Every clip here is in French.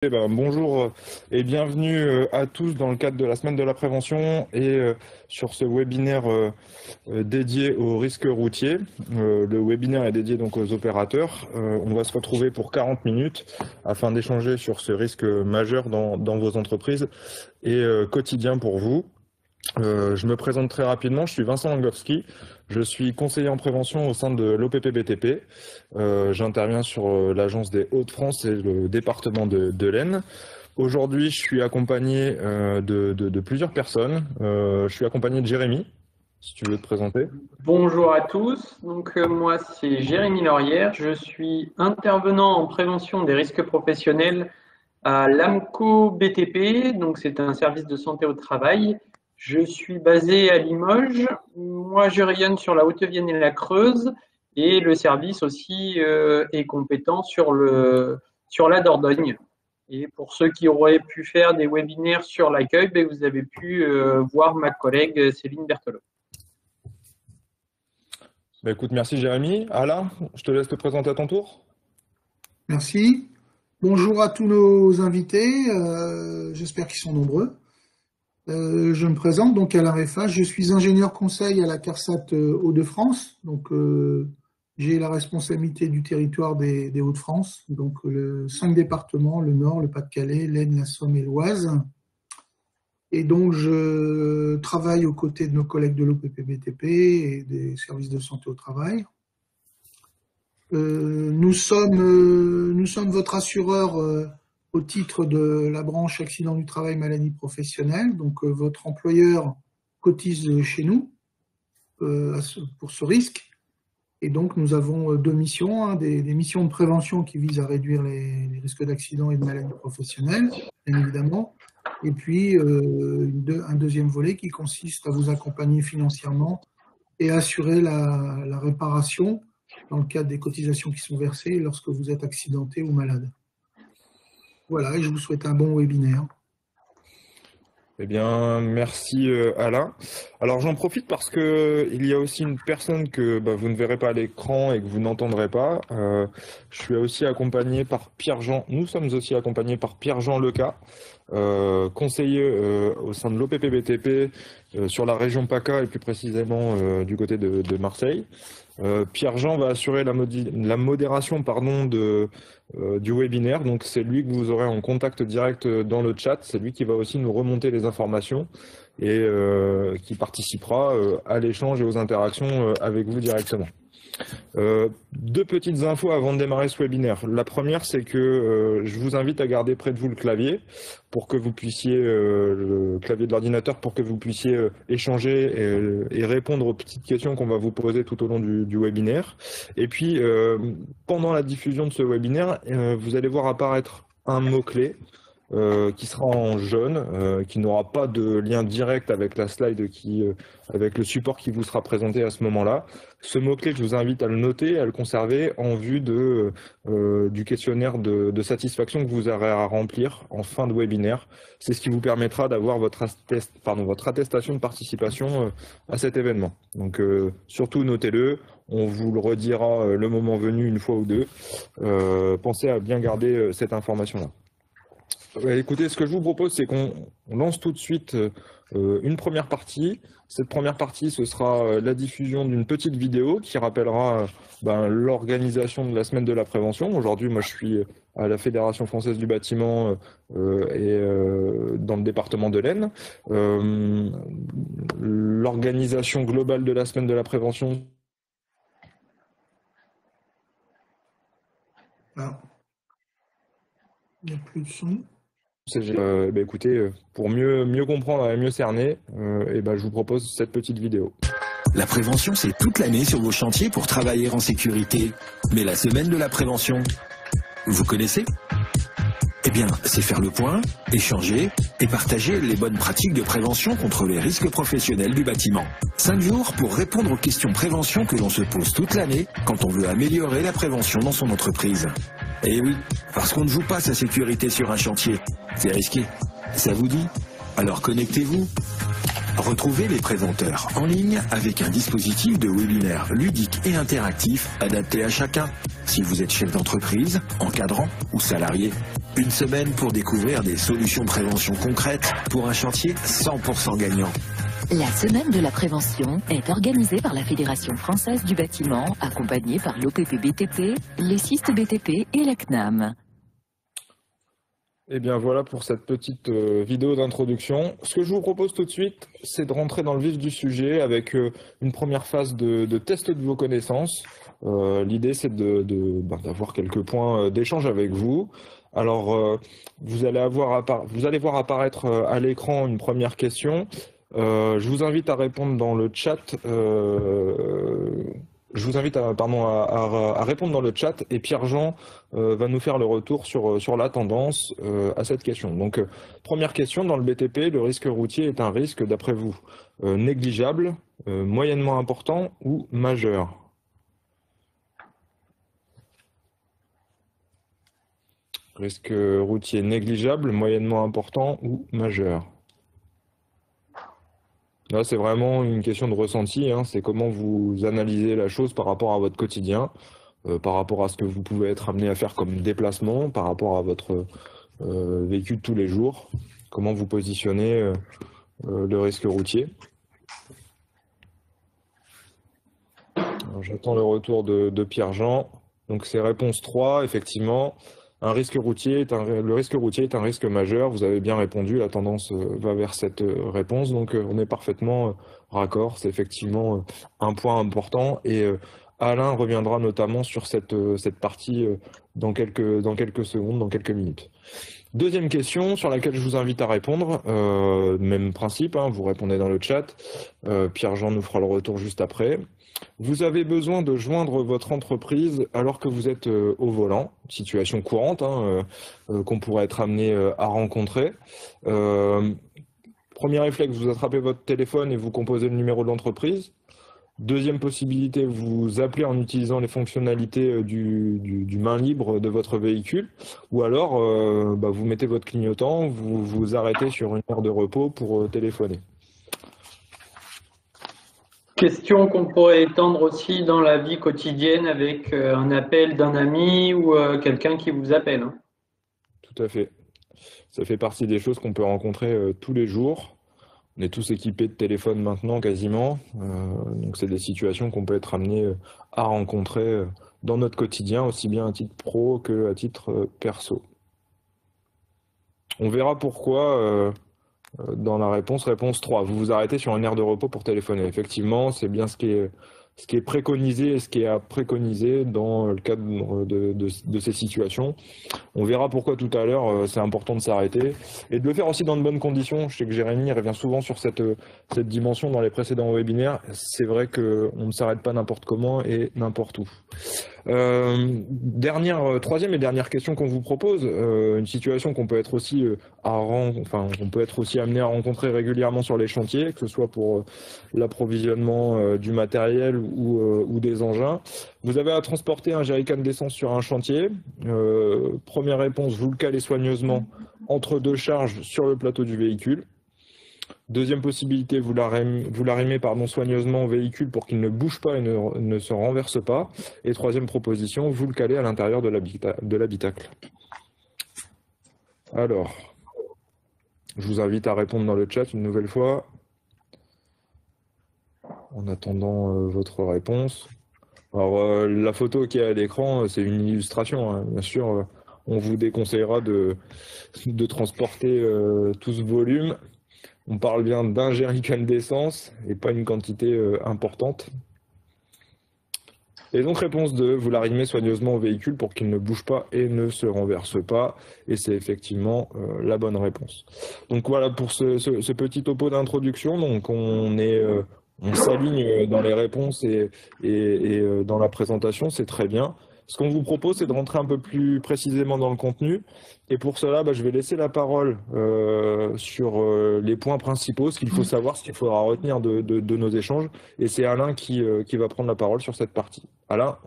Bonjour et bienvenue à tous dans le cadre de la semaine de la prévention et sur ce webinaire dédié aux risques routiers. Le webinaire est dédié donc aux opérateurs. On va se retrouver pour 40 minutes afin d'échanger sur ce risque majeur dans vos entreprises et quotidien pour vous. Je me présente très rapidement, je suis Vincent Langowski, je suis conseiller en prévention au sein de l'OPP-BTP. J'interviens sur l'agence des Hauts-de-France et le département de l'Aisne. Aujourd'hui, je suis accompagné de plusieurs personnes. Je suis accompagné de Jérémy, si tu veux te présenter. Bonjour à tous, moi c'est Jérémy Laurière, je suis intervenant en prévention des risques professionnels à l'AMCO BTP, donc c'est un service de santé au travail. Je suis basé à Limoges, moi je rayonne sur la Haute-Vienne et la Creuse et le service aussi est compétent sur la Dordogne. Et pour ceux qui auraient pu faire des webinaires sur l'accueil, vous avez pu voir ma collègue Céline Berthelot. Écoute, merci Jérémy. Alain, je te laisse te présenter à ton tour. Merci. Bonjour à tous nos invités, j'espère qu'ils sont nombreux. Je me présente donc Alain Réfas, je suis ingénieur conseil à la CARSAT Hauts-de-France. Donc j'ai la responsabilité du territoire des Hauts-de-France, donc 5 départements, le Nord, le Pas-de-Calais, l'Aisne, la Somme et l'Oise. Et donc, je travaille aux côtés de nos collègues de l'OPP-BTP et des services de santé au travail. Nous sommes votre assureur au titre de la branche accident du travail, maladie professionnelle. Donc, votre employeur cotise chez nous pour ce risque. Et donc, nous avons 2 missions, des missions de prévention qui visent à réduire les risques d'accident et de maladie professionnelle, bien évidemment. Et puis, un deuxième volet qui consiste à vous accompagner financièrement et à assurer la réparation dans le cadre des cotisations qui sont versées lorsque vous êtes accidenté ou malade. Voilà, et je vous souhaite un bon webinaire. Eh bien, merci Alain. Alors j'en profite parce que il y a aussi une personne que vous ne verrez pas à l'écran et que vous n'entendrez pas. Je suis aussi accompagné par Pierre-Jean. Nous sommes aussi accompagnés par Pierre-Jean Leca, conseiller au sein de l'OPP-BTP sur la région PACA et plus précisément du côté de Marseille. Pierre-Jean va assurer la modération du webinaire, donc c'est lui que vous aurez en contact direct dans le chat, c'est lui qui va aussi nous remonter les informations et qui participera à l'échange et aux interactions avec vous directement. 2 petites infos avant de démarrer ce webinaire. La première, c'est que je vous invite à garder près de vous le clavier pour que vous puissiez, le clavier de l'ordinateur, pour que vous puissiez échanger et répondre aux petites questions qu'on va vous poser tout au long du webinaire. Et puis, pendant la diffusion de ce webinaire, vous allez voir apparaître un mot-clé qui sera en jaune, qui n'aura pas de lien direct avec la slide, avec le support qui vous sera présenté à ce moment-là. Ce mot-clé, je vous invite à le noter, à le conserver en vue du questionnaire de satisfaction que vous aurez à remplir en fin de webinaire. C'est ce qui vous permettra d'avoir votre attestation de participation à cet événement. Donc surtout notez-le, on vous le redira le moment venu une fois ou deux. Pensez à bien garder cette information-là. Écoutez, ce que je vous propose, c'est qu'on lance tout de suite une première partie. Cette première partie, ce sera la diffusion d'une petite vidéo qui rappellera l'organisation de la semaine de la prévention. Aujourd'hui, moi, je suis à la Fédération française du bâtiment et dans le département de l'Aisne. L'organisation globale de la semaine de la prévention. Ah. Il n'y a plus de son. Écoutez, pour mieux comprendre et mieux cerner, je vous propose cette petite vidéo. La prévention, c'est toute l'année sur vos chantiers pour travailler en sécurité. Mais la semaine de la prévention, vous connaissez ? Eh bien, c'est faire le point, échanger et partager les bonnes pratiques de prévention contre les risques professionnels du bâtiment. 5 jours pour répondre aux questions prévention que l'on se pose toute l'année quand on veut améliorer la prévention dans son entreprise. Et oui, parce qu'on ne joue pas sa sécurité sur un chantier. C'est risqué. Ça vous dit ? Alors connectez-vous. Retrouvez les préventeurs en ligne avec un dispositif de webinaire ludique et interactif adapté à chacun. Si vous êtes chef d'entreprise, encadrant ou salarié, Une semaine pour découvrir des solutions prévention concrètes pour un chantier 100% gagnant. La semaine de la prévention est organisée par la Fédération française du bâtiment, accompagnée par l'OPP-BTP, les CIST BTP et la CNAM. Et bien voilà pour cette petite vidéo d'introduction. Ce que je vous propose tout de suite, c'est de rentrer dans le vif du sujet avec une première phase de test de vos connaissances. L'idée, c'est d'avoir quelques points d'échange avec vous. Alors, vous allez voir apparaître à l'écran une première question. Je vous invite à répondre dans le chat. Je vous invite à répondre dans le chat et Pierre-Jean va nous faire le retour sur la tendance à cette question. Donc, première question, dans le BTP, le risque routier est un risque, d'après vous, négligeable, moyennement important ou majeur? Risque routier négligeable, moyennement important ou majeur? Là, c'est vraiment une question de ressenti, hein. C'est comment vous analysez la chose par rapport à votre quotidien, par rapport à ce que vous pouvez être amené à faire comme déplacement, par rapport à votre vécu de tous les jours, comment vous positionnez le risque routier. J'attends le retour de Pierre-Jean. Donc c'est réponse 3, effectivement. Le risque routier est un risque majeur. Vous avez bien répondu, la tendance va vers cette réponse. Donc on est parfaitement raccord. C'est effectivement un point important. Et Alain reviendra notamment sur cette partie dans quelques secondes, dans quelques minutes. Deuxième question sur laquelle je vous invite à répondre. Même principe, hein, vous répondez dans le chat. Pierre-Jean nous fera le retour juste après. Vous avez besoin de joindre votre entreprise alors que vous êtes au volant, situation courante hein, qu'on pourrait être amené à rencontrer. Premier réflexe, vous attrapez votre téléphone et vous composez le numéro de l'entreprise. Deuxième possibilité, vous appelez en utilisant les fonctionnalités du main libre de votre véhicule. Ou alors, vous mettez votre clignotant, vous vous arrêtez sur une heure de repos pour téléphoner. Question qu'on pourrait étendre aussi dans la vie quotidienne avec un appel d'un ami ou quelqu'un qui vous appelle. Hein. Tout à fait. Ça fait partie des choses qu'on peut rencontrer tous les jours. On est tous équipés de téléphones maintenant quasiment. Donc c'est des situations qu'on peut être amené à rencontrer dans notre quotidien, aussi bien à titre pro que à titre perso. On verra pourquoi dans la réponse 3. Vous vous arrêtez sur une aire de repos pour téléphoner. Effectivement, c'est bien ce qui est préconisé et ce qui est à préconiser dans le cadre de ces situations. On verra pourquoi tout à l'heure, c'est important de s'arrêter et de le faire aussi dans de bonnes conditions. Je sais que Jérémy revient souvent sur cette dimension dans les précédents webinaires. C'est vrai qu'on ne s'arrête pas n'importe comment et n'importe où. Troisième et dernière question qu'on vous propose, une situation qu'on peut être aussi amené à rencontrer régulièrement sur les chantiers, que ce soit pour l'approvisionnement du matériel ou des engins. Vous avez à transporter un jerrycan d'essence sur un chantier. Première réponse, vous le calez soigneusement entre deux charges sur le plateau du véhicule. Deuxième possibilité, vous l'arrimez soigneusement au véhicule pour qu'il ne bouge pas et ne se renverse pas. Et troisième proposition, vous le calez à l'intérieur de l'habitacle. Alors, je vous invite à répondre dans le chat une nouvelle fois, en attendant votre réponse. Alors, la photo qui est à l'écran, c'est une illustration, hein. Bien sûr, on vous déconseillera de transporter tout ce volume. On parle bien d'un jerrycan d'essence et pas une quantité importante. Et donc réponse 2, vous l'arrimez soigneusement au véhicule pour qu'il ne bouge pas et ne se renverse pas. Et c'est effectivement la bonne réponse. Donc voilà pour ce petit topo d'introduction. Donc on s'aligne dans les réponses et dans la présentation, c'est très bien. Ce qu'on vous propose, c'est de rentrer un peu plus précisément dans le contenu. Et pour cela, je vais laisser la parole sur les points principaux, ce qu'il faut savoir, ce qu'il faudra retenir de nos échanges. Et c'est Alain qui va prendre la parole sur cette partie. Alain,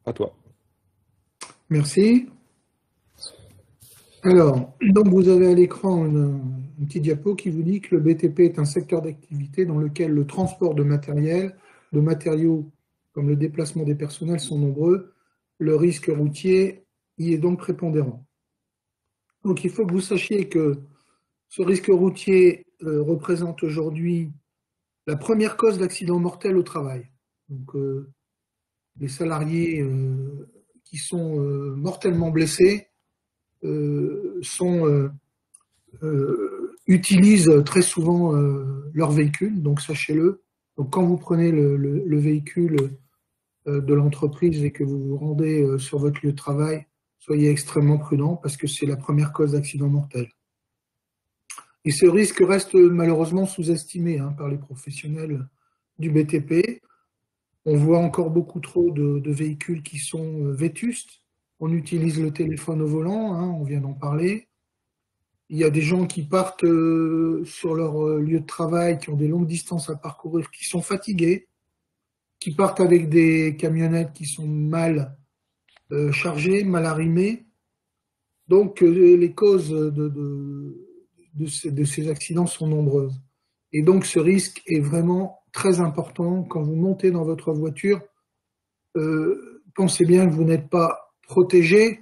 à toi. Merci. Alors, donc vous avez à l'écran un petit diapo qui vous dit que le BTP est un secteur d'activité dans lequel le transport de matériel, de matériaux comme le déplacement des personnels sont nombreux. Le risque routier y est donc prépondérant. Donc il faut que vous sachiez que ce risque routier représente aujourd'hui la première cause d'accident mortel au travail. Donc les salariés qui sont mortellement blessés utilisent très souvent leur véhicule, donc sachez-le. Donc quand vous prenez le véhicule de l'entreprise et que vous vous rendez sur votre lieu de travail, soyez extrêmement prudent parce que c'est la première cause d'accident mortel. Et ce risque reste malheureusement sous-estimé par les professionnels du BTP. On voit encore beaucoup trop de véhicules qui sont vétustes. On utilise le téléphone au volant, on vient d'en parler. Il y a des gens qui partent sur leur lieu de travail, qui ont des longues distances à parcourir, qui sont fatigués, qui partent avec des camionnettes qui sont mal chargées, mal arrimées. Donc les causes de ces accidents sont nombreuses. Et donc ce risque est vraiment très important. Quand vous montez dans votre voiture, pensez bien que vous n'êtes pas protégé,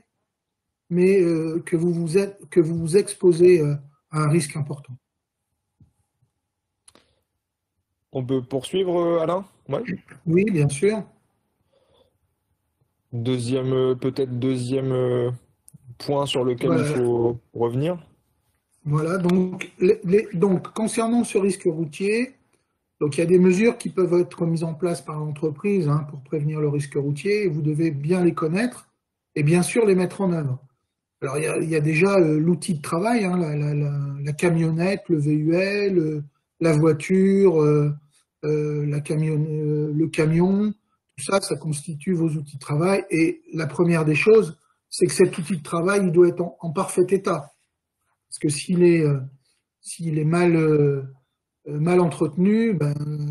mais que vous vous exposez à un risque important. On peut poursuivre, Alain? Ouais. Oui, bien sûr. Peut-être deuxième point sur lequel il faut revenir. Voilà, donc concernant ce risque routier, donc il y a des mesures qui peuvent être mises en place par l'entreprise pour prévenir le risque routier, et vous devez bien les connaître et bien sûr les mettre en œuvre. Alors il y a déjà l'outil de travail, la camionnette, le VUL, la voiture, le camion, tout ça, ça constitue vos outils de travail. Et la première des choses, c'est que cet outil de travail, il doit être en parfait état. Parce que s'il est mal entretenu,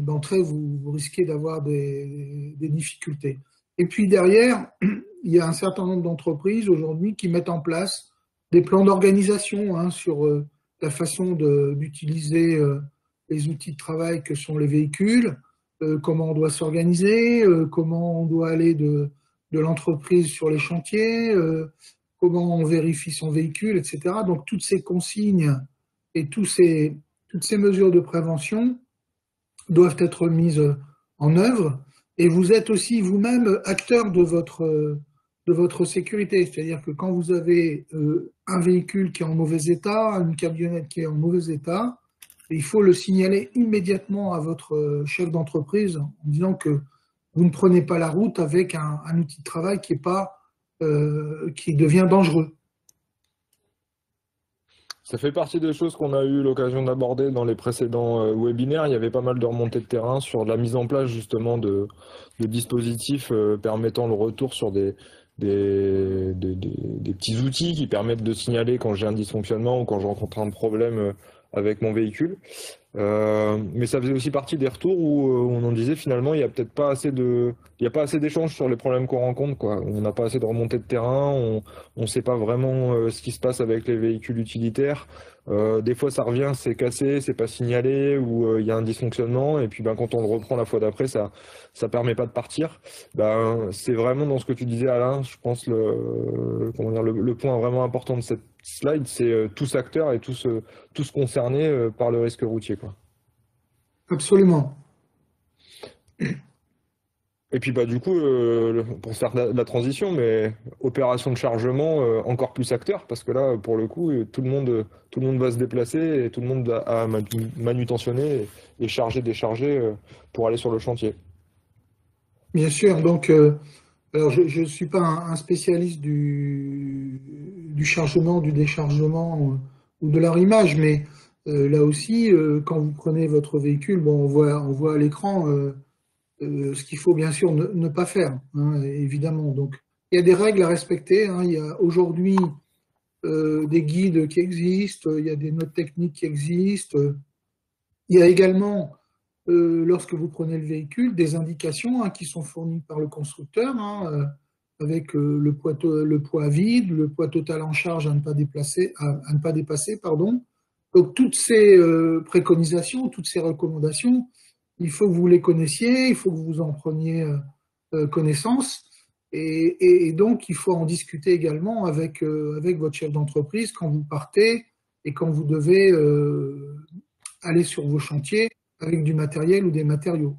d'entrée, vous risquez d'avoir des difficultés. Et puis derrière, il y a un certain nombre d'entreprises aujourd'hui qui mettent en place des plans d'organisation sur la façon d'utiliser les outils de travail que sont les véhicules, comment on doit s'organiser, comment on doit aller de l'entreprise sur les chantiers, comment on vérifie son véhicule, etc. Donc toutes ces consignes et toutes ces mesures de prévention doivent être mises en œuvre. Et vous êtes aussi vous-même acteur de votre sécurité. C'est-à-dire que quand vous avez un véhicule qui est en mauvais état, une camionnette qui est en mauvais état, il faut le signaler immédiatement à votre chef d'entreprise en disant que vous ne prenez pas la route avec un outil de travail qui devient dangereux. Ça fait partie des choses qu'on a eu l'occasion d'aborder dans les précédents webinaires. Il y avait pas mal de remontées de terrain sur la mise en place justement de dispositifs permettant le retour sur des petits outils qui permettent de signaler quand j'ai un dysfonctionnement ou quand je rencontre un problème avec mon véhicule. Mais ça faisait aussi partie des retours où on en disait finalement il n'y a peut-être pas assez d'échanges sur les problèmes qu'on rencontre, quoi. On n'a pas assez de remontées de terrain, on ne sait pas vraiment ce qui se passe avec les véhicules utilitaires. Des fois ça revient, c'est cassé, c'est pas signalé, ou il y a un dysfonctionnement, et puis quand on le reprend la fois d'après, ça permet pas de partir. C'est vraiment dans ce que tu disais, Alain, je pense le point vraiment important de cette slide, c'est tous acteurs et tous concernés par le risque routier, quoi. Absolument. Et puis du coup, pour faire la transition, mais opération de chargement encore plus acteur, parce que là, pour le coup, tout le monde va se déplacer et tout le monde a manutentionner et charger, décharger pour aller sur le chantier. Bien sûr, donc alors je ne suis pas un spécialiste du chargement, du déchargement ou de l'arrimage, mais là aussi, quand vous prenez votre véhicule, on voit à l'écran ce qu'il faut bien sûr ne pas faire, évidemment. Donc, il y a des règles à respecter. Il y a aujourd'hui des guides qui existent, il y a des notes techniques qui existent. Il y a également, lorsque vous prenez le véhicule, des indications qui sont fournies par le constructeur, avec le poids vide, le poids total en charge à ne pas dépasser, pardon. Donc, toutes ces préconisations, toutes ces recommandations, il faut que vous les connaissiez, il faut que vous en preniez connaissance. Et donc, il faut en discuter également avec votre chef d'entreprise quand vous partez et quand vous devez aller sur vos chantiers avec du matériel ou des matériaux.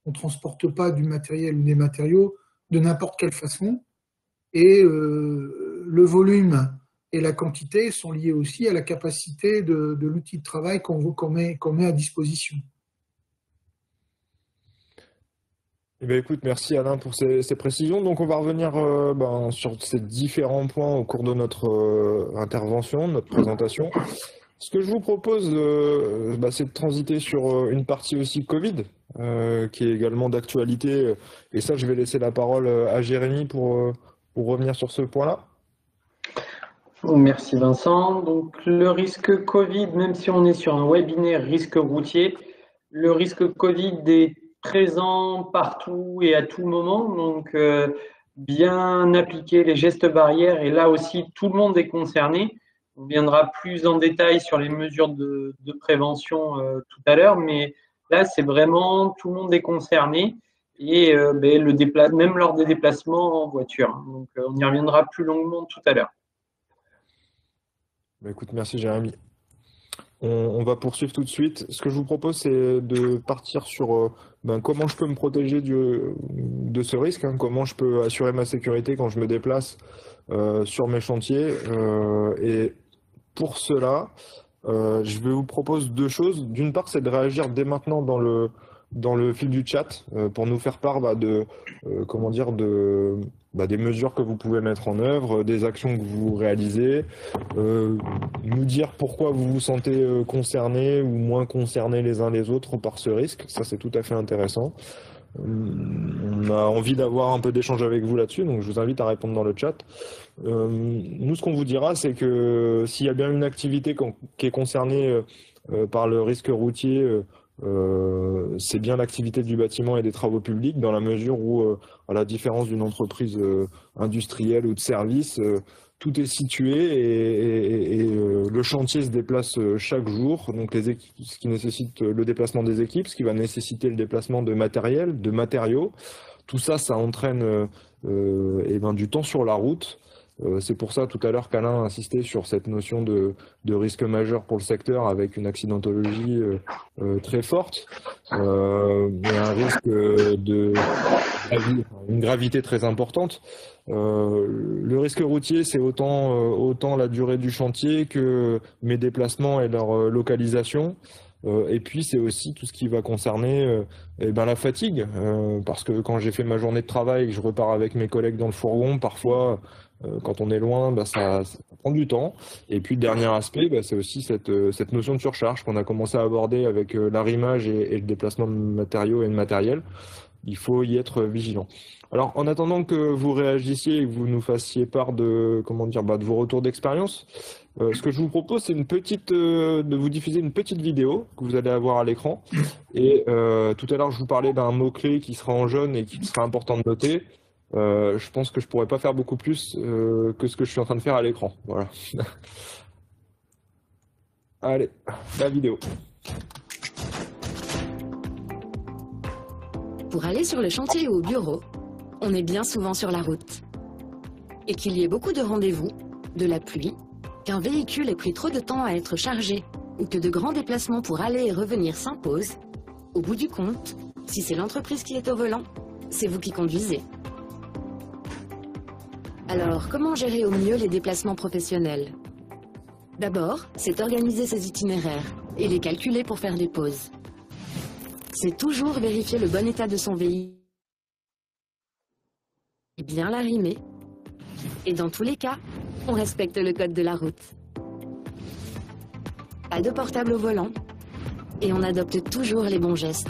On ne transporte pas du matériel ou des matériaux de n'importe quelle façon. Et le volume et la quantité sont liés aussi à la capacité de l'outil de travail qu'on met à disposition. Eh bien, écoute, merci Alain pour ces précisions. Donc on va revenir sur ces différents points au cours de notre intervention, notre présentation. Ce que je vous propose, c'est de transiter sur une partie aussi Covid, qui est également d'actualité. Et ça, je vais laisser la parole à Jérémy pour revenir sur ce point-là. Merci Vincent. Donc le risque Covid, même si on est sur un webinaire risque routier, le risque Covid est présent partout et à tout moment. Donc bien appliquer les gestes barrières, et là aussi tout le monde est concerné. On viendra plus en détail sur les mesures de prévention tout à l'heure, mais là c'est vraiment tout le monde est concerné, et même lors des déplacements en voiture. Donc on y reviendra plus longuement tout à l'heure. Écoute, merci Jérémy. On va poursuivre tout de suite. Ce que je vous propose, c'est de partir sur comment je peux me protéger de ce risque, comment je peux assurer ma sécurité quand je me déplace sur mes chantiers. Et pour cela, je vais vous proposer deux choses. D'une part, c'est de réagir dès maintenant dans le fil du chat pour nous faire part des mesures que vous pouvez mettre en œuvre, des actions que vous réalisez, nous dire pourquoi vous vous sentez concernés ou moins concernés les uns les autres par ce risque. Ça, c'est tout à fait intéressant. On a envie d'avoir un peu d'échange avec vous là-dessus, donc je vous invite à répondre dans le chat. Nous, ce qu'on vous dira, c'est que s'il y a bien une activité qui est concernée par le risque routier, c'est bien l'activité du bâtiment et des travaux publics, dans la mesure où, à la différence d'une entreprise industrielle ou de service, tout est situé et le chantier se déplace chaque jour, donc ce qui nécessite le déplacement des équipes, ce qui va nécessiter le déplacement de matériel, de matériaux. Tout ça, ça entraîne du temps sur la route. C'est pour ça, tout à l'heure, qu'Alain a insisté sur cette notion de risque majeur pour le secteur, avec une accidentologie très forte, et un risque une gravité très importante. Le risque routier, c'est autant la durée du chantier que mes déplacements et leur localisation. Et puis c'est aussi tout ce qui va concerner la fatigue, parce que quand j'ai fait ma journée de travail et que je repars avec mes collègues dans le fourgon, parfois quand on est loin, ça prend du temps. Et puis le dernier aspect, c'est aussi cette notion de surcharge qu'on a commencé à aborder avec l'arrimage et le déplacement de matériaux et de matériel. Il faut y être vigilant. Alors, en attendant que vous réagissiez et que vous nous fassiez part de vos retours d'expérience, ce que je vous propose, c'est de vous diffuser une petite vidéo que vous allez avoir à l'écran. Et tout à l'heure, je vous parlais d'un mot-clé qui sera en jaune et qui sera important de noter. Je pense que je pourrais pas faire beaucoup plus que ce que je suis en train de faire à l'écran. Voilà. Allez, la vidéo. Pour aller sur le chantier ou au bureau, on est bien souvent sur la route. Et qu'il y ait beaucoup de rendez-vous, de la pluie, qu'un véhicule ait pris trop de temps à être chargé ou que de grands déplacements pour aller et revenir s'imposent, au bout du compte, si c'est l'entreprise qui est au volant, c'est vous qui conduisez. Alors, comment gérer au mieux les déplacements professionnels? D'abord, c'est organiser ses itinéraires et les calculer pour faire des pauses. C'est toujours vérifier le bon état de son véhicule, bien l'arrimer, et dans tous les cas, on respecte le code de la route. Pas de portable au volant, et on adopte toujours les bons gestes.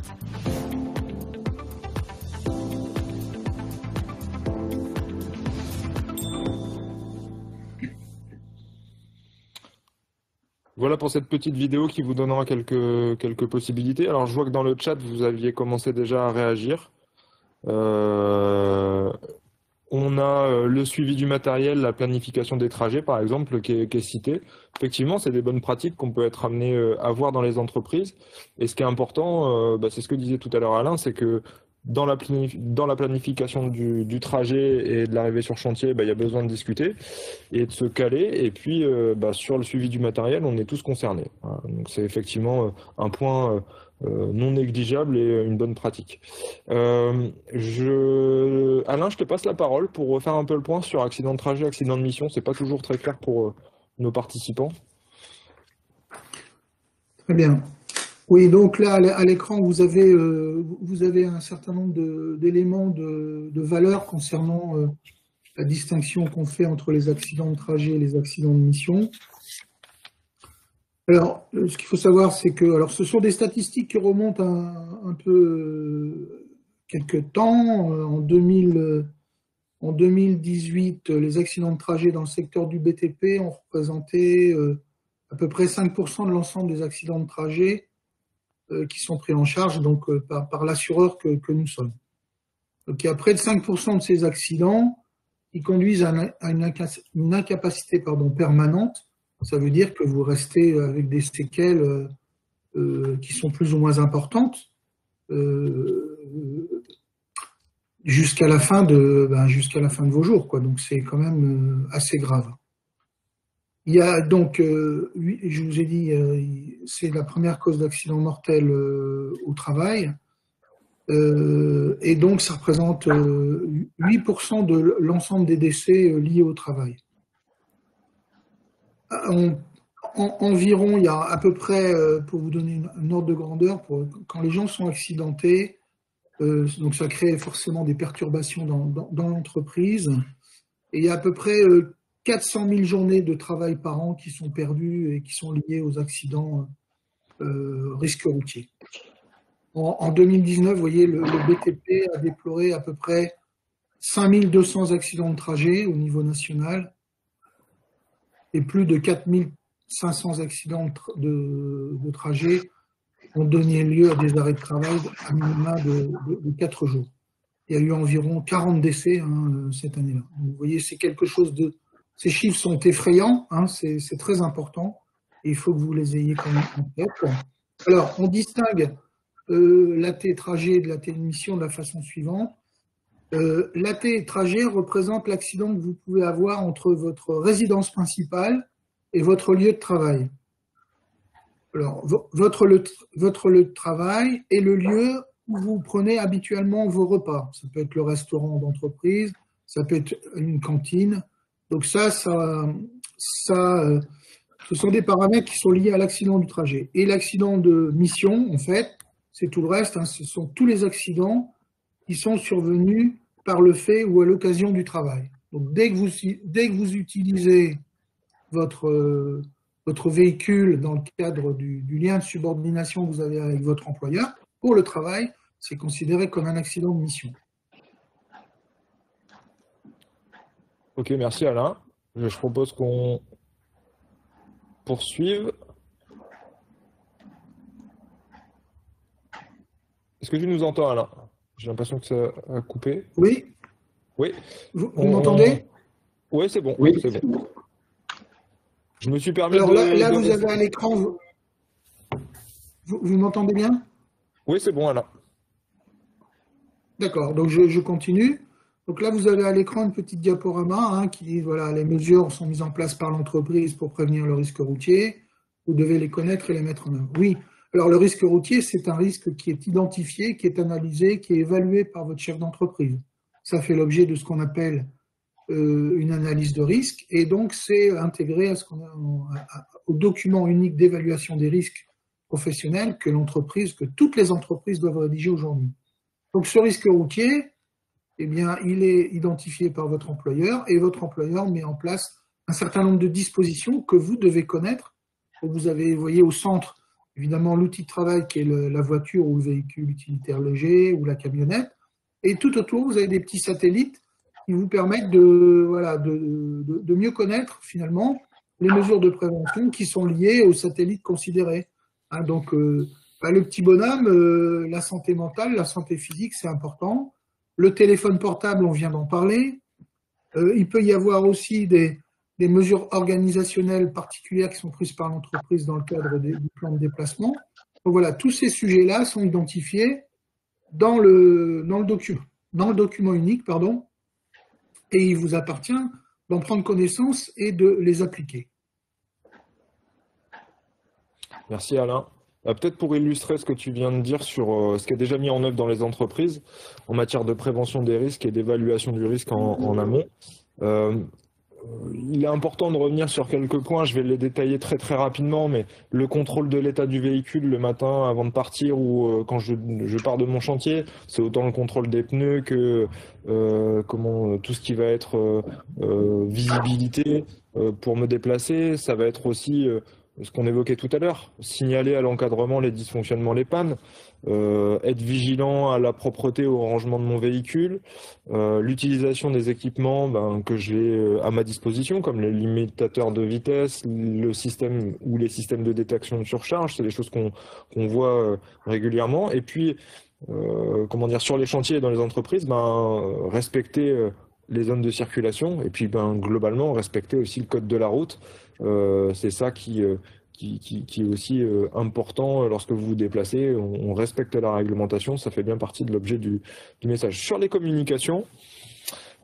Voilà pour cette petite vidéo qui vous donnera quelques possibilités. Alors je vois que dans le chat, vous aviez commencé déjà à réagir. On a le suivi du matériel, la planification des trajets par exemple qui est cité. Effectivement, c'est des bonnes pratiques qu'on peut être amené à voir dans les entreprises. Et ce qui est important, c'est ce que disait tout à l'heure Alain, c'est que dans la planification du trajet et de l'arrivée sur chantier, il y a besoin de discuter et de se caler. Et puis, sur le suivi du matériel, on est tous concernés. Voilà. Donc, c'est effectivement un point non négligeable et une bonne pratique. Alain, je te passe la parole pour refaire un peu le point sur accident de trajet, accident de mission. C'est pas toujours très clair pour nos participants. Très bien. Oui, donc là, à l'écran, vous avez un certain nombre d'éléments de valeur concernant la distinction qu'on fait entre les accidents de trajet et les accidents de mission. Alors, ce qu'il faut savoir, c'est que ce sont des statistiques qui remontent un peu quelques temps. En 2018, les accidents de trajet dans le secteur du BTP ont représenté à peu près 5% de l'ensemble des accidents de trajet qui sont pris en charge donc, par l'assureur que nous sommes. Donc il y a près de 5% de ces accidents qui conduisent à une incapacité permanente. Ça veut dire que vous restez avec des séquelles qui sont plus ou moins importantes jusqu'à la fin de vos jours, quoi. Donc c'est quand même assez grave. Il y a donc, je vous ai dit, c'est la première cause d'accident mortel au travail. Et donc, ça représente 8% de l'ensemble des décès liés au travail. Environ, il y a à peu près, pour vous donner un ordre de grandeur, quand les gens sont accidentés, donc ça crée forcément des perturbations dans l'entreprise. Et il y a à peu près 400 000 journées de travail par an qui sont perdues et qui sont liées aux accidents risques routiers. En 2019, vous voyez, le BTP a déploré à peu près 5200 accidents de trajet au niveau national et plus de 4500 accidents de trajet ont donné lieu à des arrêts de travail à minima de 4 jours. Il y a eu environ 40 décès cette année-là. Vous voyez, c'est quelque chose de... Ces chiffres sont effrayants, c'est très important, et il faut que vous les ayez quand même en tête. Alors, on distingue l'AT trajet de l'AT mission de la façon suivante. L'AT trajet représente l'accident que vous pouvez avoir entre votre résidence principale et votre lieu de travail. Alors, votre lieu de travail est le lieu où vous prenez habituellement vos repas. Ça peut être le restaurant d'entreprise, ça peut être une cantine. Donc ce sont des paramètres qui sont liés à l'accident du trajet. Et l'accident de mission, en fait, c'est tout le reste. Ce sont tous les accidents qui sont survenus par le fait ou à l'occasion du travail. Donc dès que vous utilisez votre véhicule dans le cadre du lien de subordination que vous avez avec votre employeur, pour le travail, c'est considéré comme un accident de mission. Ok, merci Alain. Je propose qu'on poursuive. Est-ce que tu nous entends, Alain? J'ai l'impression que ça a coupé. Oui. Oui. Vous m'entendez? Oui, c'est bon. Oui. C'est bon. Je me suis permis Alors là, vous avez à l'écran. Vous m'entendez bien? Oui, c'est bon, Alain. D'accord, donc je continue. Donc là, vous avez à l'écran une petite diaporama qui dit, voilà, les mesures sont mises en place par l'entreprise pour prévenir le risque routier. Vous devez les connaître et les mettre en œuvre. Oui, alors le risque routier, c'est un risque qui est identifié, qui est analysé, qui est évalué par votre chef d'entreprise. Ça fait l'objet de ce qu'on appelle une analyse de risque, et donc c'est intégré au document unique d'évaluation des risques professionnels que toutes les entreprises doivent rédiger aujourd'hui. Donc ce risque routier, eh bien, il est identifié par votre employeur et votre employeur met en place un certain nombre de dispositions que vous devez connaître. Vous avez, vous voyez, au centre, évidemment, l'outil de travail qui est la voiture ou le véhicule utilitaire léger ou la camionnette. Et tout autour, vous avez des petits satellites qui vous permettent de mieux connaître, finalement, les mesures de prévention qui sont liées aux satellites considérés. Donc, le petit bonhomme, la santé mentale, la santé physique, c'est important. Le téléphone portable, on vient d'en parler. Il peut y avoir aussi des mesures organisationnelles particulières qui sont prises par l'entreprise dans le cadre du plan de déplacement. Donc voilà, tous ces sujets-là sont identifiés dans le document unique, pardon, et il vous appartient d'en prendre connaissance et de les appliquer. Merci Alain. Peut-être pour illustrer ce que tu viens de dire sur ce qui est déjà mis en œuvre dans les entreprises en matière de prévention des risques et d'évaluation du risque en amont. Il est important de revenir sur quelques points, je vais les détailler très très rapidement, mais le contrôle de l'état du véhicule le matin avant de partir ou quand je pars de mon chantier, c'est autant le contrôle des pneus que tout ce qui va être visibilité pour me déplacer, ça va être aussi ce qu'on évoquait tout à l'heure, signaler à l'encadrement les dysfonctionnements, les pannes, être vigilant à la propreté, au rangement de mon véhicule, l'utilisation des équipements que j'ai à ma disposition, comme les limitateurs de vitesse, le système ou les systèmes de détection de surcharge, c'est des choses qu'on voit régulièrement. Et puis, sur les chantiers et dans les entreprises, respecter les zones de circulation et puis globalement respecter aussi le code de la route. C'est ça qui est aussi important lorsque vous vous déplacez. On respecte la réglementation, ça fait bien partie de l'objet du message. Sur les communications,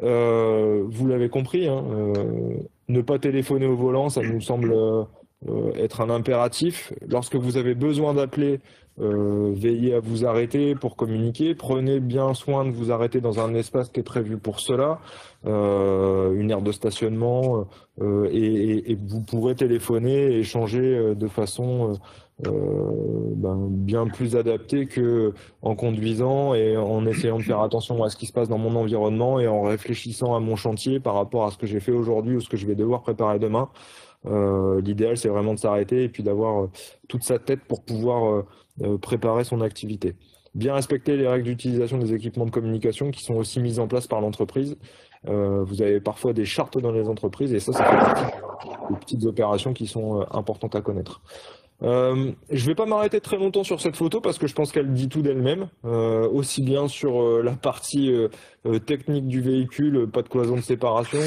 vous l'avez compris, hein, ne pas téléphoner au volant, ça nous semble être un impératif. Lorsque vous avez besoin d'appeler, veillez à vous arrêter pour communiquer. Prenez bien soin de vous arrêter dans un espace qui est prévu pour cela, une aire de stationnement, et vous pourrez téléphoner et échanger de façon bien plus adaptée que en conduisant et en essayant de faire attention à ce qui se passe dans mon environnement et en réfléchissant à mon chantier par rapport à ce que j'ai fait aujourd'hui ou ce que je vais devoir préparer demain. L'idéal, c'est vraiment de s'arrêter et puis d'avoir toute sa tête pour pouvoir préparer son activité. Bien respecter les règles d'utilisation des équipements de communication qui sont aussi mises en place par l'entreprise. Vous avez parfois des chartes dans les entreprises et ça fait partie des petites opérations qui sont importantes à connaître. Je vais pas m'arrêter très longtemps sur cette photo parce que je pense qu'elle dit tout d'elle-même, aussi bien sur la partie technique du véhicule, pas de cloison de séparation,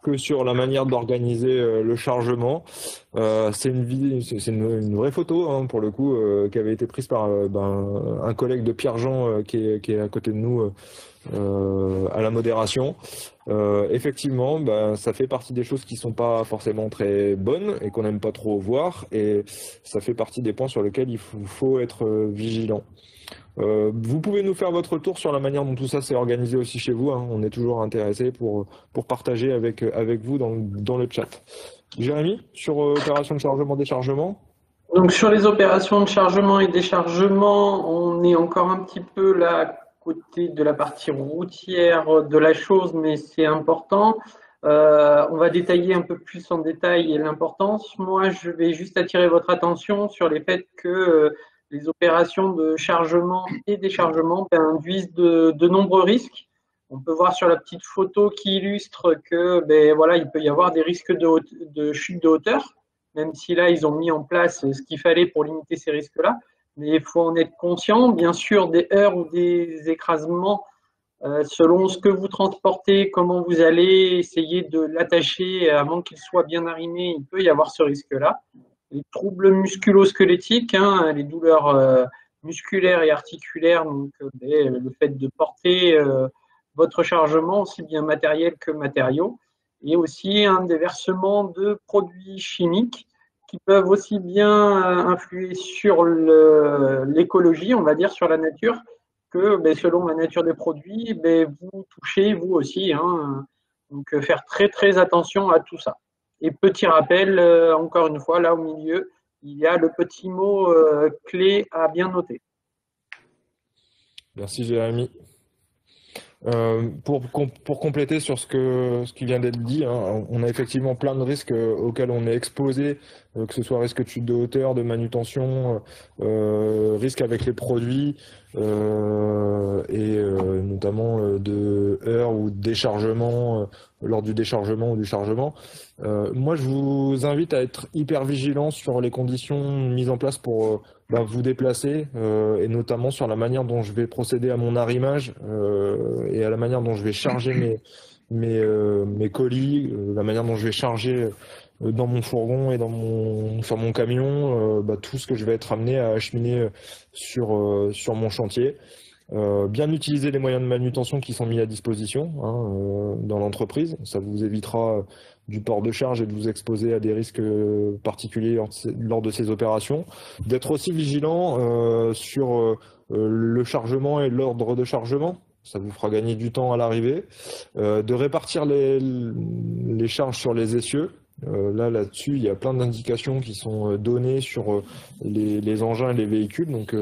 que sur la manière d'organiser le chargement. C'est une vraie photo, hein, pour le coup, qui avait été prise par un collègue de Pierre-Jean qui est à côté de nous à la modération. Effectivement, ça fait partie des choses qui sont pas forcément très bonnes et qu'on n'aime pas trop voir, et ça fait partie des points sur lesquels il faut être vigilant. Vous pouvez nous faire votre retour sur la manière dont tout ça s'est organisé aussi chez vous, hein. On est toujours intéressé pour partager avec vous dans le chat. Jérémy, sur opération de chargement-déchargement? Donc sur les opérations de chargement et déchargement, on est encore un petit peu là côté de la partie routière de la chose, mais c'est important. On va détailler un peu plus en détail l'importance. Moi, je vais juste attirer votre attention sur les faits que les opérations de chargement et déchargement induisent de nombreux risques. On peut voir sur la petite photo qui illustre que il peut y avoir des risques de chute de hauteur, même si là, ils ont mis en place ce qu'il fallait pour limiter ces risques-là. Mais il faut en être conscient. Bien sûr, des heurts ou des écrasements, selon ce que vous transportez, comment vous allez essayer de l'attacher avant qu'il soit bien arrimé, il peut y avoir ce risque-là. Les troubles musculo-squelettiques, hein, les douleurs musculaires et articulaires, donc le fait de porter votre chargement, aussi bien matériel que matériaux, et aussi un déversement de produits chimiques qui peuvent aussi bien influer sur l'écologie, on va dire, sur la nature, que selon la nature des produits, vous touchez vous aussi, hein, donc faire très très attention à tout ça. Et petit rappel, encore une fois, là au milieu, il y a le petit mot clé à bien noter. Merci Jérémy. Pour compléter sur ce qui vient d'être dit, hein, on a effectivement plein de risques auxquels on est exposé, que ce soit risque de chute de hauteur, de manutention, risque avec les produits, et notamment de heurts ou de déchargement lors du déchargement ou du chargement. Moi, je vous invite à être hyper vigilant sur les conditions mises en place pour vous déplacer, et notamment sur la manière dont je vais procéder à mon arrimage et à la manière dont je vais charger mes colis, la manière dont je vais charger dans mon fourgon et sur mon camion tout ce que je vais être amené à acheminer sur mon chantier. Bien utiliser les moyens de manutention qui sont mis à disposition hein, dans l'entreprise. Ça vous évitera du port de charge et de vous exposer à des risques particuliers lors de ces opérations. D'être aussi vigilant sur le chargement et l'ordre de chargement. Ça vous fera gagner du temps à l'arrivée. De répartir les charges sur les essieux. Là-dessus, il y a plein d'indications qui sont données sur les engins et les véhicules, donc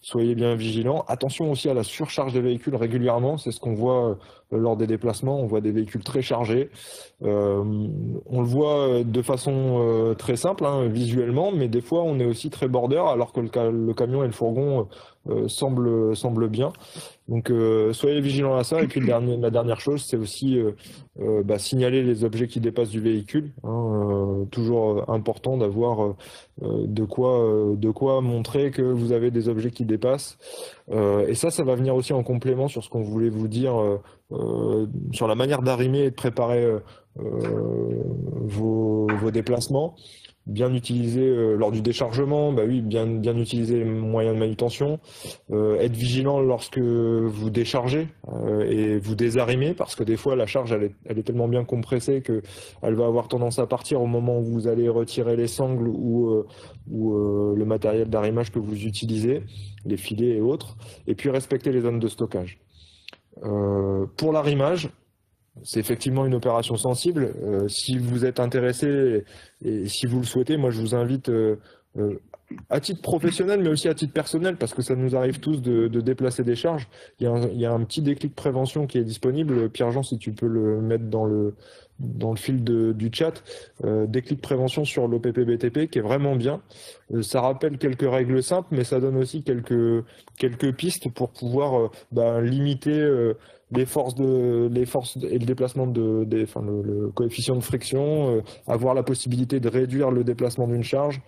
soyez bien vigilants. Attention aussi à la surcharge des véhicules régulièrement, c'est ce qu'on voit lors des déplacements, on voit des véhicules très chargés. On le voit de façon très simple, hein, visuellement, mais des fois on est aussi très border alors que le camion et le fourgon semblent bien. Donc soyez vigilants à ça. Et puis la dernière chose, c'est aussi signaler les objets qui dépassent du véhicule. Hein, toujours important d'avoir de quoi montrer que vous avez des objets qui dépassent. Et ça va venir aussi en complément sur ce qu'on voulait vous dire sur la manière d'arrimer et de préparer vos déplacements. Bien utiliser lors du déchargement, bah oui, bien utiliser les moyens de manutention, être vigilant lorsque vous déchargez et vous désarrimez, parce que des fois la charge elle est tellement bien compressée que elle va avoir tendance à partir au moment où vous allez retirer les sangles ou le matériel d'arrimage que vous utilisez, les filets et autres, et puis respecter les zones de stockage. Pour l'arrimage, c'est effectivement une opération sensible. Si vous êtes intéressé et si vous le souhaitez, moi je vous invite à titre professionnel, mais aussi à titre personnel, parce que ça nous arrive tous de déplacer des charges. Il y a un petit déclic prévention qui est disponible. Pierre-Jean, si tu peux le mettre dans le fil du chat, déclic prévention sur l'OPP-BTP qui est vraiment bien. Ça rappelle quelques règles simples, mais ça donne aussi quelques pistes pour pouvoir limiter les forces et le déplacement le coefficient de friction, avoir la possibilité de réduire le déplacement d'une charge.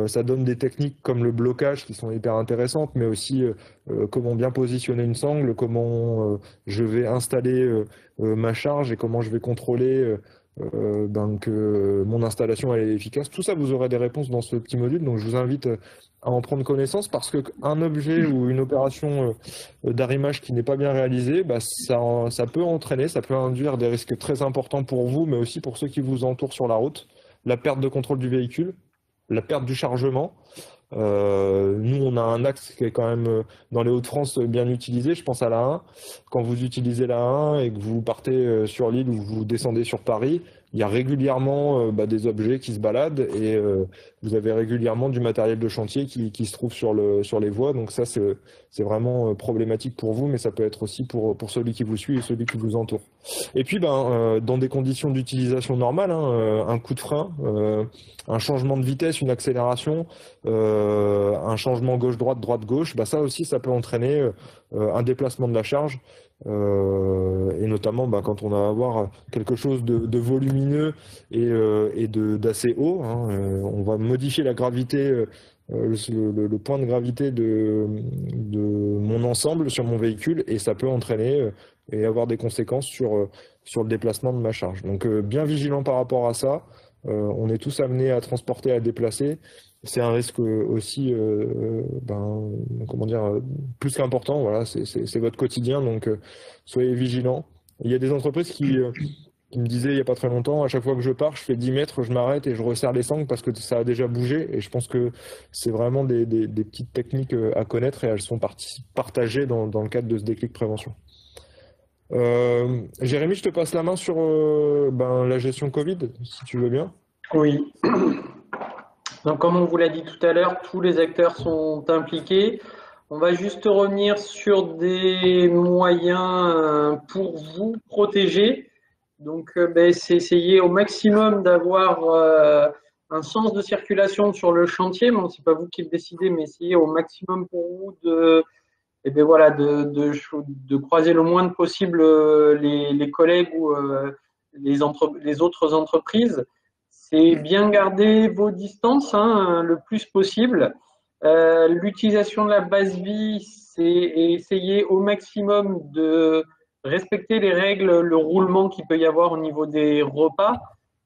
Ça donne des techniques comme le blocage qui sont hyper intéressantes, mais aussi comment bien positionner une sangle, comment je vais installer ma charge et comment je vais contrôler que mon installation elle est efficace. Tout ça, vous aurez des réponses dans ce petit module, donc je vous invite à en prendre connaissance, parce qu'un objet ou une opération d'arrimage qui n'est pas bien réalisée, ça peut entraîner, ça peut induire des risques très importants pour vous, mais aussi pour ceux qui vous entourent sur la route. La perte de contrôle du véhicule, la perte du chargement. Nous, on a un axe qui est quand même dans les Hauts-de-France bien utilisé, je pense à la 1. Quand vous utilisez la 1 et que vous partez sur l'île ou vous descendez sur Paris, il y a régulièrement des objets qui se baladent et vous avez régulièrement du matériel de chantier qui se trouve sur les voies. Donc ça, c'est vraiment problématique pour vous, mais ça peut être aussi pour celui qui vous suit et celui qui vous entoure. Et puis, dans des conditions d'utilisation normales, hein, un coup de frein, un changement de vitesse, une accélération, un changement gauche-droite, droite-gauche, ça aussi, ça peut entraîner un déplacement de la charge. Et notamment quand on va avoir quelque chose de volumineux et d'assez haut, hein, on va modifier la gravité, le point de gravité de mon ensemble sur mon véhicule, et ça peut entraîner et avoir des conséquences sur le déplacement de ma charge. Donc bien vigilant par rapport à ça. On est tous amenés à transporter, à déplacer. C'est un risque aussi, comment dire, plus qu'important. Voilà, c'est votre quotidien, donc soyez vigilants. Il y a des entreprises qui me disaient il n'y a pas très longtemps, à chaque fois que je pars, je fais 10 mètres, je m'arrête et je resserre les sangles parce que ça a déjà bougé. Et je pense que c'est vraiment des petites techniques à connaître, et elles sont partagées dans le cadre de ce déclic prévention. Jérémy, je te passe la main sur la gestion Covid, si tu veux bien. Oui. Donc, comme on vous l'a dit tout à l'heure, tous les acteurs sont impliqués. On va juste revenir sur des moyens pour vous protéger. Donc, c'est essayer au maximum d'avoir un sens de circulation sur le chantier. Bon, c'est pas vous qui le décidez, mais essayez au maximum pour vous de croiser le moins possible les collègues ou les autres entreprises. C'est bien garder vos distances le plus possible. L'utilisation de la base vie, c'est essayer au maximum de respecter les règles, le roulement qu'il peut y avoir au niveau des repas.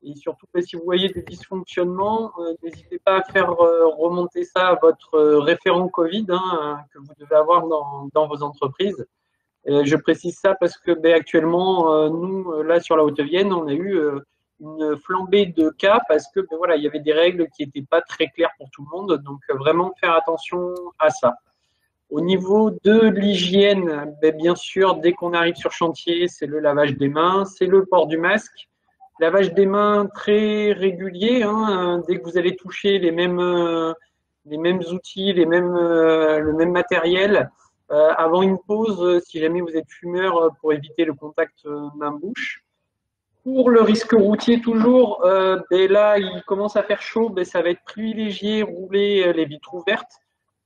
Et surtout, si vous voyez des dysfonctionnements, n'hésitez pas à faire remonter ça à votre référent Covid que vous devez avoir dans vos entreprises. Je précise ça parce que actuellement, nous, là, sur la Haute-Vienne, on a eu une flambée de cas parce que voilà, il y avait des règles qui n'étaient pas très claires pour tout le monde. Donc, vraiment faire attention à ça. Au niveau de l'hygiène, bien sûr, dès qu'on arrive sur chantier, c'est le lavage des mains, c'est le port du masque. Lavage des mains très régulier, dès que vous allez toucher les mêmes outils, le même matériel. Avant une pause, si jamais vous êtes fumeur, pour éviter le contact main-bouche. Pour le risque routier toujours, là, il commence à faire chaud, ça va être privilégié rouler les vitres ouvertes,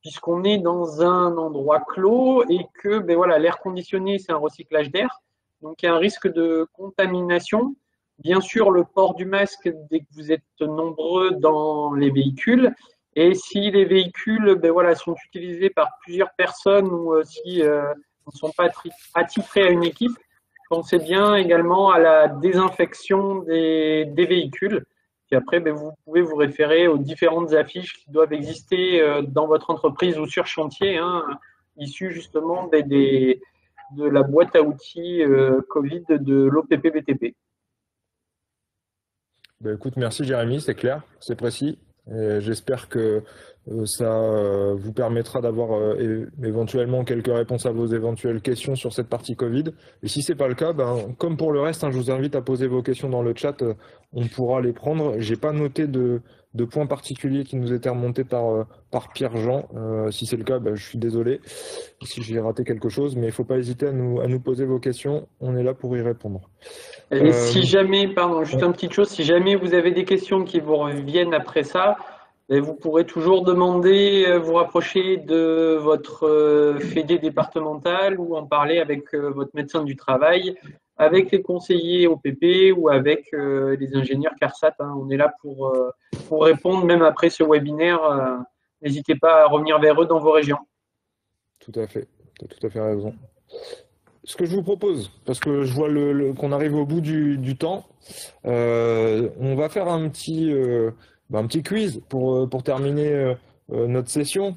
puisqu'on est dans un endroit clos et que voilà, l'air conditionné, c'est un recyclage d'air. Donc, il y a un risque de contamination. Bien sûr, le port du masque dès que vous êtes nombreux dans les véhicules. Et si les véhicules voilà, sont utilisés par plusieurs personnes ou si ne sont pas attitrés à une équipe, pensez bien également à la désinfection des véhicules. Puis après, vous pouvez vous référer aux différentes affiches qui doivent exister dans votre entreprise ou sur chantier, issues justement de la boîte à outils Covid de l'OPP-BTP. Écoute, merci Jérémy, c'est clair, c'est précis. J'espère que ça vous permettra d'avoir éventuellement quelques réponses à vos éventuelles questions sur cette partie Covid. Et si ce n'est pas le cas, comme pour le reste, je vous invite à poser vos questions dans le chat, on pourra les prendre. Je n'ai pas noté de points particuliers qui nous étaient remontés par Pierre-Jean. Si c'est le cas, je suis désolé si j'ai raté quelque chose, mais il ne faut pas hésiter à nous poser vos questions, on est là pour y répondre. Et si jamais, pardon, juste une petite chose, si jamais vous avez des questions qui vous reviennent après ça, vous pourrez toujours demander, vous rapprocher de votre fédé départemental ou en parler avec votre médecin du travail, avec les conseillers OPP ou avec les ingénieurs CARSAT. On est là pour répondre, même après ce webinaire. N'hésitez pas à revenir vers eux dans vos régions. Tout à fait, tu as tout à fait raison. Ce que je vous propose, parce que je vois qu'on arrive au bout du temps, on va faire un petit quiz pour terminer notre session.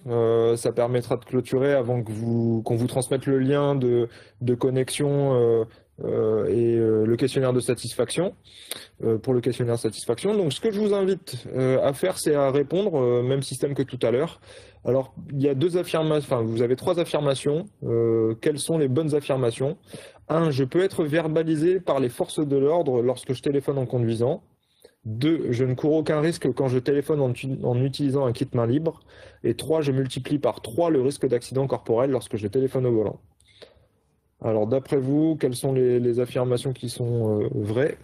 Ça permettra de clôturer avant qu'on vous transmette le lien de connexion et le questionnaire de satisfaction. Pour le questionnaire de satisfaction. Donc ce que je vous invite à faire, c'est à répondre, même système que tout à l'heure. Alors, il y a vous avez 3 affirmations. Quelles sont les bonnes affirmations? 1. Je peux être verbalisé par les forces de l'ordre lorsque je téléphone en conduisant. 2. Je ne cours aucun risque quand je téléphone en utilisant un kit main libre. Et 3. Je multiplie par 3 le risque d'accident corporel lorsque je téléphone au volant. Alors, d'après vous, quelles sont les affirmations qui sont vraies?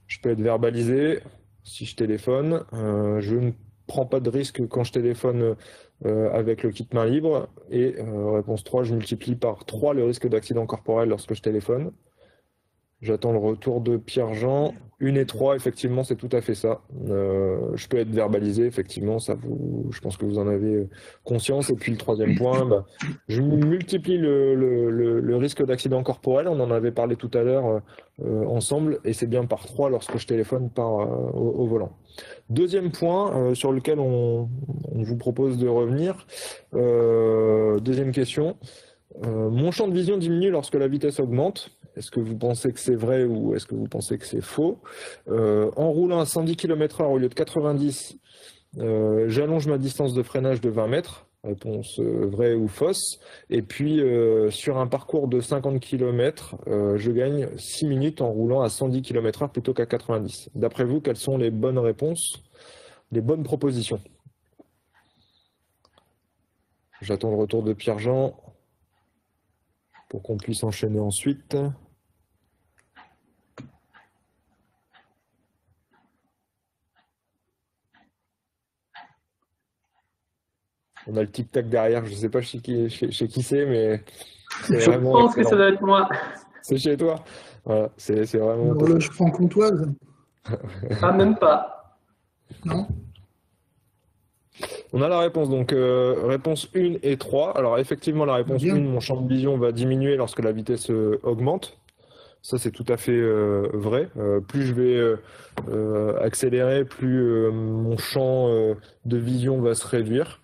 Je peux être verbalisé si je téléphone. Je ne prends pas de risque quand je téléphone avec le kit main libre. Et réponse 3, je multiplie par 3 le risque d'accident corporel lorsque je téléphone. J'attends le retour de Pierre-Jean. 1 et 3, effectivement, c'est tout à fait ça. Je peux être verbalisé, effectivement, je pense que vous en avez conscience. Et puis le 3e point, je multiplie le risque d'accident corporel. On en avait parlé tout à l'heure ensemble, et c'est bien par 3 lorsque je téléphone au volant. 2e point sur lequel on vous propose de revenir. 2e question. Mon champ de vision diminue lorsque la vitesse augmente. Est-ce que vous pensez que c'est vrai ou est-ce que vous pensez que c'est faux? En roulant à 110 km/h au lieu de 90, j'allonge ma distance de freinage de 20 mètres. Réponse vraie ou fausse. Et puis, sur un parcours de 50 km, je gagne 6 minutes en roulant à 110 km/h plutôt qu'à 90. D'après vous, quelles sont les bonnes réponses, les bonnes propositions? J'attends le retour de Pierre-Jean pour qu'on puisse enchaîner ensuite. On a le tic-tac derrière, je ne sais pas chez qui c'est, mais je pense que ça doit être moi. C'est chez toi? Voilà, c'est vraiment... L'horloge franc-comtoise? Ah, même pas. Non. On a la réponse, donc réponse 1 et 3. Alors effectivement, la réponse 1, mon champ de vision va diminuer lorsque la vitesse augmente. Ça, c'est tout à fait vrai. Plus je vais accélérer, plus mon champ de vision va se réduire.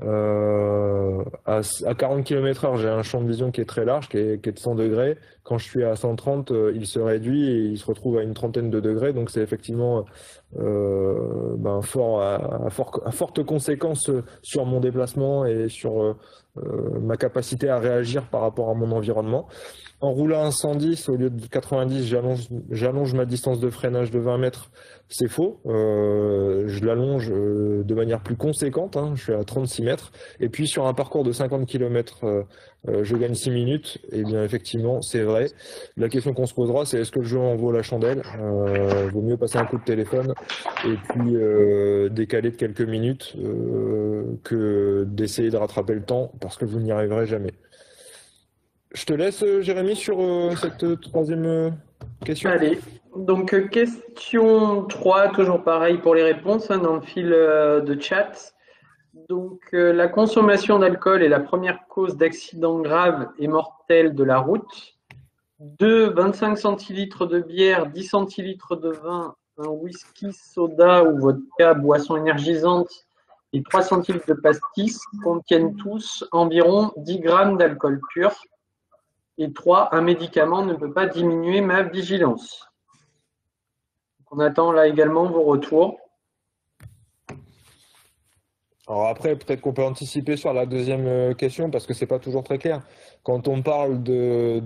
À 40 km/h, j'ai un champ de vision qui est très large, qui est de 100 degrés. Quand je suis à 130, il se réduit et il se retrouve à une trentaine de degrés. Donc c'est effectivement à forte conséquence sur mon déplacement et sur ma capacité à réagir par rapport à mon environnement. En roulant à 110 au lieu de 90, j'allonge ma distance de freinage de 20 mètres. C'est faux. Je l'allonge de manière plus conséquente. Hein. Je suis à 36 mètres. Et puis sur un parcours de 50 km, je gagne 6 minutes. Et bien effectivement, c'est vrai. La question qu'on se posera, c'est est-ce que le jeu en vaut la chandelle? Vaut mieux passer un coup de téléphone et puis décaler de quelques minutes que d'essayer de rattraper le temps parce que vous n'y arriverez jamais. Je te laisse, Jérémy, sur cette troisième question. Allez, donc question 3, toujours pareil pour les réponses dans le fil de chat. Donc la consommation d'alcool est la première cause d'accident grave et mortel de la route. 2, 25 centilitres de bière, 10 centilitres de vin, un whisky, soda ou vodka, boisson énergisante et 3 centilitres de pastis contiennent tous environ 10 grammes d'alcool pur. Et 3, un médicament ne peut pas diminuer ma vigilance. Donc on attend là également vos retours. Alors après, peut-être qu'on peut anticiper sur la deuxième question parce que c'est pas toujours très clair. Quand on parle de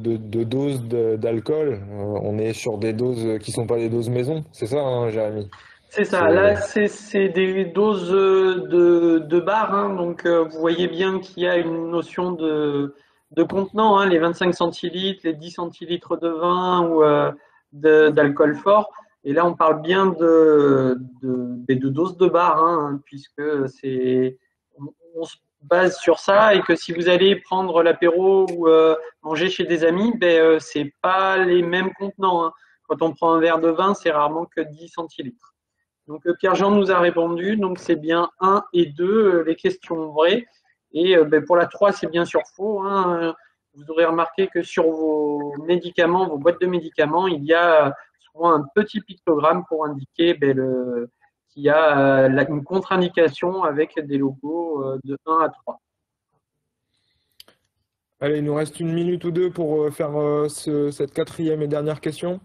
doses d'alcool, on est sur des doses qui sont pas des doses maison. C'est ça, hein, Jérémy? C'est ça. Là, c'est des doses de bar. Hein, donc vous voyez bien qu'il y a une notion de contenant, hein, les 25 centilitres, les 10 centilitres de vin ou d'alcool fort. Et là, on parle bien de doses de bar, hein, puisque on se base sur ça et que si vous allez prendre l'apéro ou manger chez des amis, c'est pas les mêmes contenants. Hein. Quand on prend un verre de vin, c'est rarement que 10 centilitres. Donc Pierre-Jean nous a répondu, donc c'est bien 1 et 2, les questions vraies. Et pour la 3, c'est bien sûr faux. Hein. Vous aurez remarqué que sur vos médicaments, vos boîtes de médicaments, il y a souvent un petit pictogramme pour indiquer qu'il y a une contre-indication avec des logos de 1 à 3. Allez, il nous reste 1 minute ou 2 pour faire cette quatrième et dernière question.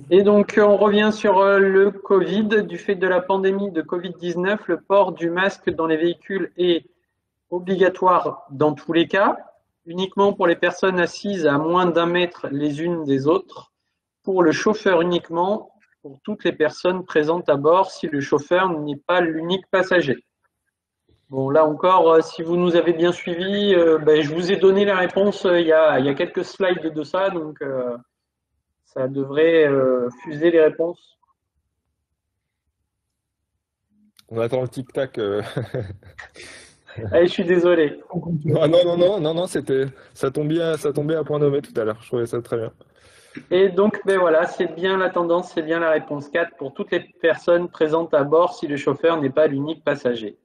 Et donc, on revient sur le Covid. Du fait de la pandémie de Covid-19, le port du masque dans les véhicules est obligatoire dans tous les cas, uniquement pour les personnes assises à moins d'1 mètre les unes des autres, pour le chauffeur uniquement, pour toutes les personnes présentes à bord si le chauffeur n'est pas l'unique passager. Bon, là encore, si vous nous avez bien suivis, je vous ai donné la réponse il y a quelques slides de ça, donc ça devrait fuser les réponses. On attend le tic-tac. Allez, je suis désolé. Non, ça tombait à point nommé tout à l'heure. Je trouvais ça très bien. Et donc, voilà, c'est bien la tendance, c'est bien la réponse 4 pour toutes les personnes présentes à bord si le chauffeur n'est pas l'unique passager.